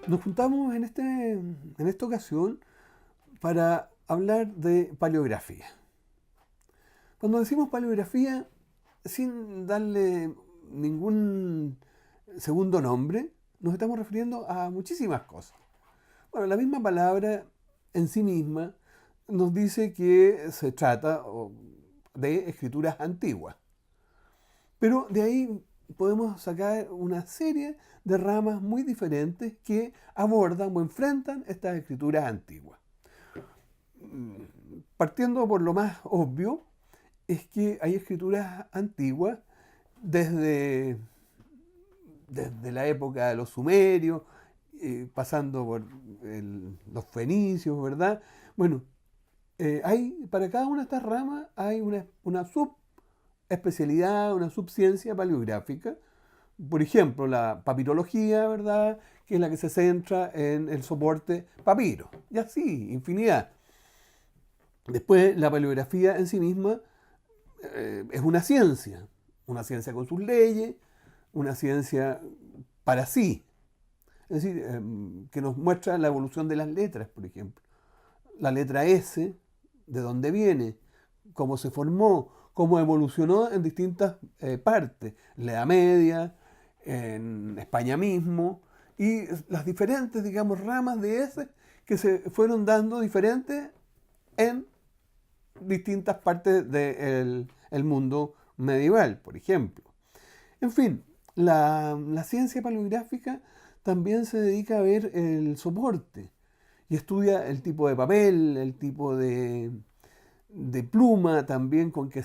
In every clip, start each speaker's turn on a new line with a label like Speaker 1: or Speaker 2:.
Speaker 1: Nos juntamos en esta ocasión para hablar de paleografía. Cuando decimos paleografía, sin darle ningún segundo nombre, nos estamos refiriendo a muchísimas cosas. Bueno, la misma palabra en sí misma nos dice que se trata de escrituras antiguas. Pero de ahí podemos sacar una serie de ramas muy diferentes que abordan o enfrentan estas escrituras antiguas. Partiendo por lo más obvio, es que hay escrituras antiguas desde, desde la época de los sumerios, pasando por los fenicios, ¿verdad? Bueno, para cada una de estas ramas hay una subespecialidad, una subciencia paleográfica. Por ejemplo, la papirología, ¿verdad? Que es la que se centra en el soporte papiro. Y así, infinidad. Después, la paleografía en sí misma es una ciencia con sus leyes, una ciencia para sí. Es decir, que nos muestra la evolución de las letras, por ejemplo. La letra S, de dónde viene, cómo se formó, cómo evolucionó en distintas partes, en la Edad Media, en España mismo, y las diferentes, digamos, ramas de S que se fueron dando diferentes en distintas partes del el mundo medieval, por ejemplo. En fin, la ciencia paleográfica también se dedica a ver el soporte y estudia el tipo de papel, el tipo de pluma también con que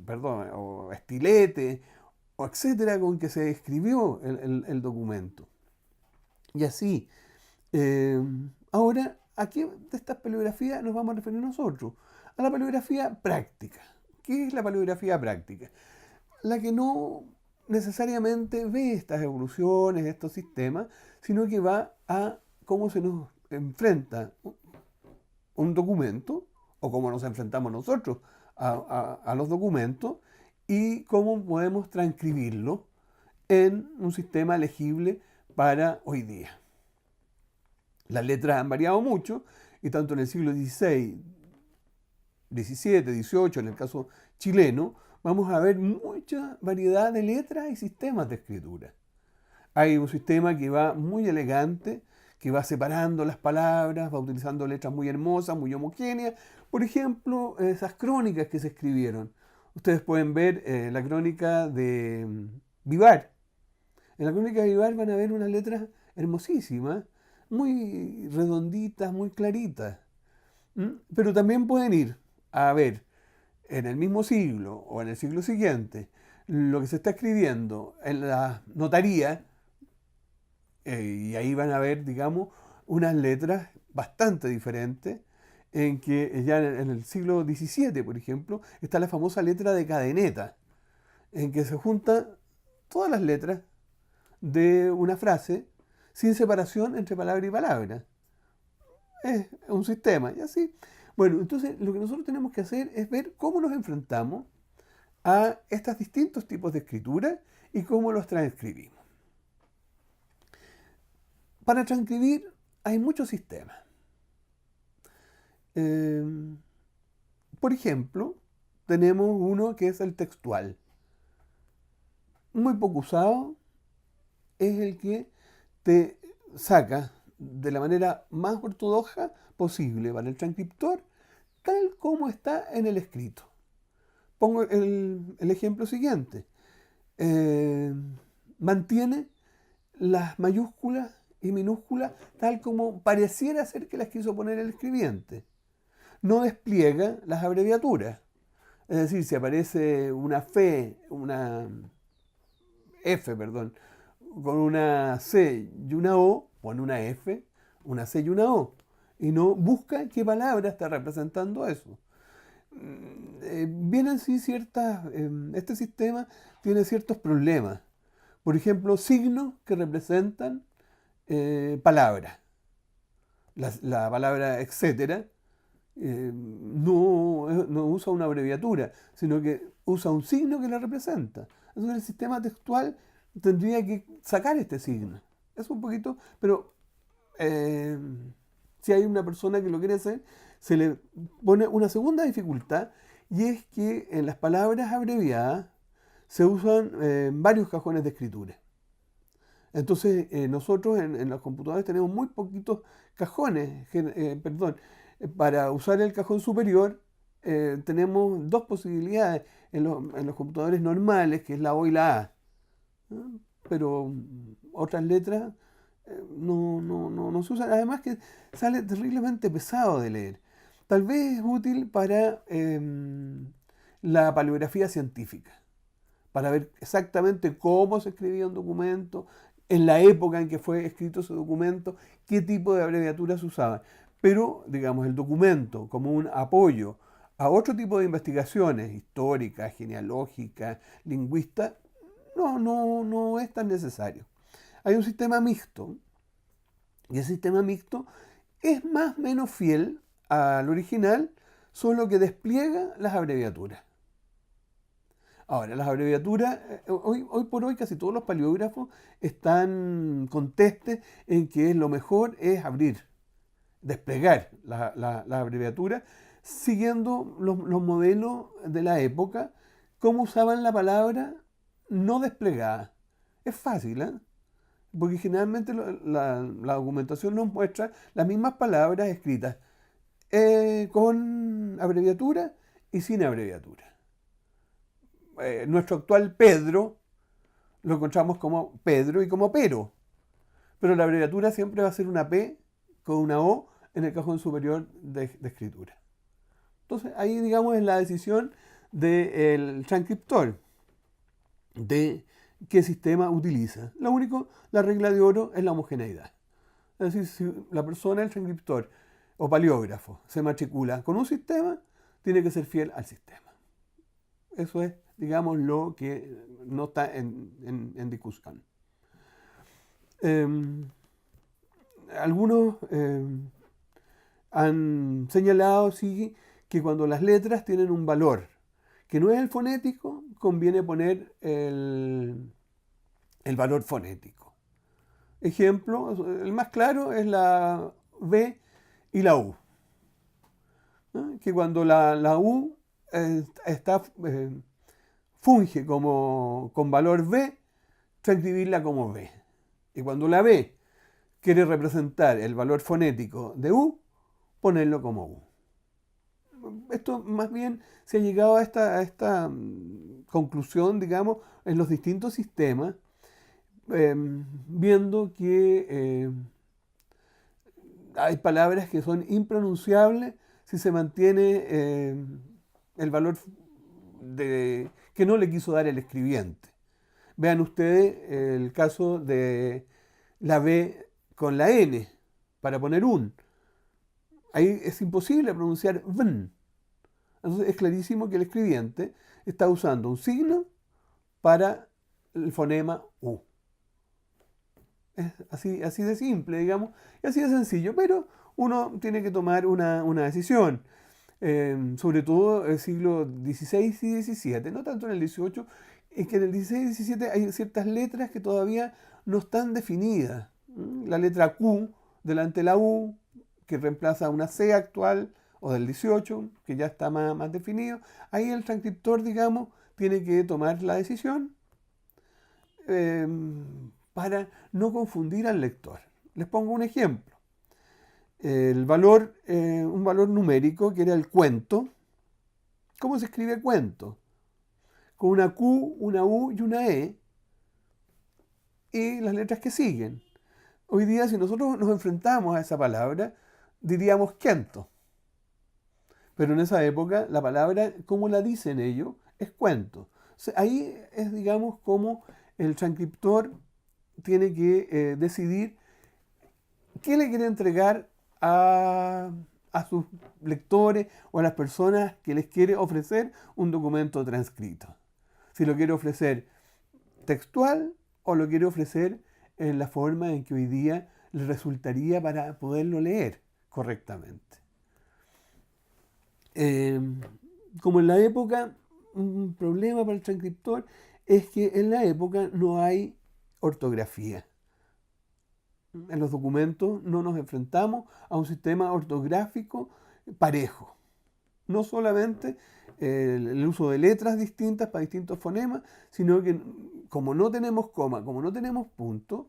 Speaker 1: perdón, o estilete, o etcétera, con que se escribió el documento. Y así, eh, ahora, ¿a qué de estas paleografías nos vamos a referir nosotros? A la paleografía práctica. ¿Qué es la paleografía práctica? La que no necesariamente ve estas evoluciones, estos sistemas, sino que va a cómo se nos enfrenta un documento, o cómo nos enfrentamos nosotros a los documentos, y cómo podemos transcribirlo en un sistema legible para hoy día. Las letras han variado mucho, y tanto en el siglo XVI, XVII, XVIII, en el caso chileno, vamos a ver mucha variedad de letras y sistemas de escritura. Hay un sistema que va muy elegante, que va separando las palabras, va utilizando letras muy hermosas, muy homogéneas. Por ejemplo, esas crónicas que se escribieron. Ustedes pueden ver la crónica de Vivar. En la crónica de Vivar van a ver unas letras hermosísimas, muy redonditas, muy claritas. Pero también pueden ir a ver en el mismo siglo o en el siglo siguiente lo que se está escribiendo en la notaría, y ahí van a ver, digamos, unas letras bastante diferentes, en que ya en el siglo XVII, por ejemplo, está la famosa letra de cadeneta, en que se juntan todas las letras de una frase sin separación entre palabra y palabra. Es un sistema, y así. Bueno, entonces lo que nosotros tenemos que hacer es ver cómo nos enfrentamos a estos distintos tipos de escritura y cómo los transcribimos. Para transcribir hay muchos sistemas. Eh, por ejemplo, tenemos uno que es el textual. Muy poco usado, es el que te saca de la manera más ortodoxa posible para el transcriptor, tal como está en el escrito. Pongo el ejemplo siguiente. Eh, Mantiene las mayúsculas y minúsculas tal como pareciera ser que las quiso poner el escribiente. No despliega las abreviaturas. Es decir, si aparece una F, perdón, con una C y una O, pone una F, una C y una O. Y no busca qué palabra está representando eso. Vienen sí ciertas, este sistema tiene ciertos problemas. Por ejemplo, signos que representan palabras. La palabra etcétera no usa una abreviatura, sino que usa un signo que la representa. Entonces el sistema textual tendría que sacar este signo. Es un poquito, pero eh, si hay una persona que lo quiere hacer, se le pone una segunda dificultad, y es que en las palabras abreviadas se usan varios cajones de escritura. Entonces, nosotros en los computadores tenemos muy poquitos cajones, perdón, para usar el cajón superior tenemos dos posibilidades en los computadores normales, que es la O y la A, ¿no? Pero otras letras no se usan, además que sale terriblemente pesado de leer. Tal vez es útil para la paleografía científica, para ver exactamente cómo se escribía un documento, en la época en que fue escrito ese documento, qué tipo de abreviaturas se usaban. Pero, digamos, el documento como un apoyo a otro tipo de investigaciones históricas, genealógicas, lingüistas, no es tan necesario. Hay un sistema mixto, y ese sistema mixto es más o menos fiel al original, solo que despliega las abreviaturas. Ahora, las abreviaturas, hoy por hoy casi todos los paleógrafos están contestes en que lo mejor es abrir, desplegar la abreviatura, siguiendo los modelos de la época, cómo usaban la palabra no desplegada. Es fácil, ¿eh? Porque generalmente la documentación nos muestra las mismas palabras escritas con abreviatura y sin abreviatura. Nuestro actual Pedro lo encontramos como Pedro y como Pero, pero la abreviatura siempre va a ser una P con una O en el cajón superior de escritura. Entonces ahí, digamos, es la decisión del transcriptor de qué sistema utiliza. Lo único, la regla de oro es la homogeneidad. Es decir, si la persona, el transcriptor o paleógrafo, se matricula con un sistema, tiene que ser fiel al sistema. Eso es, digamos, lo que no está en discusión. Algunos han señalado, sí, que cuando las letras tienen un valor que no es el fonético, conviene poner el valor fonético. Ejemplo, el más claro es la B y la U, ¿no? Que cuando la U funge con valor B, transcribirla como B. Y cuando la B quiere representar el valor fonético de U, ponerlo como U. Esto más bien se ha llegado a esta conclusión, digamos, en los distintos sistemas, viendo que hay palabras que son impronunciables si se mantiene el valor que no le quiso dar el escribiente. Vean ustedes el caso de la B con la N, para poner un. Ahí es imposible pronunciar vn. Entonces es clarísimo que el escribiente está usando un signo para el fonema U. Es así de simple, digamos, y así de sencillo, pero uno tiene que tomar una decisión. Sobre todo el siglo XVI y XVII, no tanto en el XVIII, es que en el XVI y XVII hay ciertas letras que todavía no están definidas. La letra Q delante de la U, que reemplaza una C actual, o del 18, que ya está más definido. Ahí el transcriptor, digamos, tiene que tomar la decisión para no confundir al lector. Les pongo un ejemplo. Un valor numérico, que era el cuento. ¿Cómo se escribe cuento? Con una Q, una U y una E, y las letras que siguen. Hoy día, si nosotros nos enfrentamos a esa palabra, diríamos quento. Pero en esa época, la palabra, como la dicen ellos, es cuento. O sea, ahí es, digamos, como el transcriptor tiene que decidir qué le quiere entregar a sus lectores o a las personas que les quiere ofrecer un documento transcrito. Si lo quiere ofrecer textual o lo quiere ofrecer en la forma en que hoy día le resultaría para poderlo leer correctamente. Como en la época, un problema para el transcriptor es que en la época no hay ortografía. en los documentos no nos enfrentamos a un sistema ortográfico parejo. No solamente el uso de letras distintas para distintos fonemas, sino que como no tenemos coma, como no tenemos punto,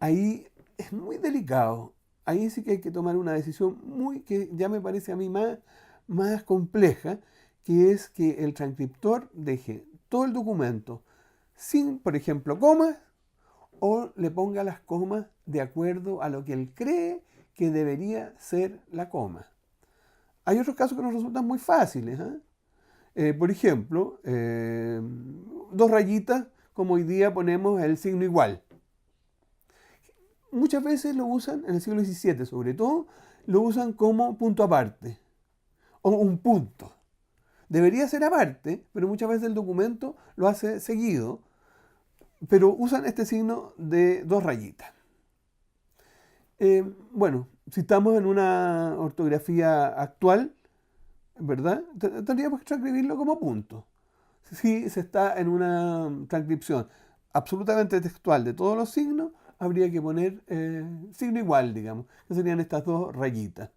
Speaker 1: ahí es muy delicado. Ahí sí que hay que tomar una decisión que ya me parece a mí más compleja, que es que el transcriptor deje todo el documento sin, por ejemplo, comas, o le ponga las comas de acuerdo a lo que él cree que debería ser la coma. Hay otros casos que nos resultan muy fáciles. Por ejemplo, dos rayitas, como hoy día ponemos el signo igual. Muchas veces lo usan, en el siglo XVII sobre todo, lo usan como punto aparte o un punto. Debería ser aparte, pero muchas veces el documento lo hace seguido, pero usan este signo de dos rayitas. Bueno, si estamos en una ortografía actual, ¿verdad? Tendríamos que transcribirlo como punto. Si se está en una transcripción absolutamente textual de todos los signos, habría que poner signo igual, digamos, que serían estas dos rayitas.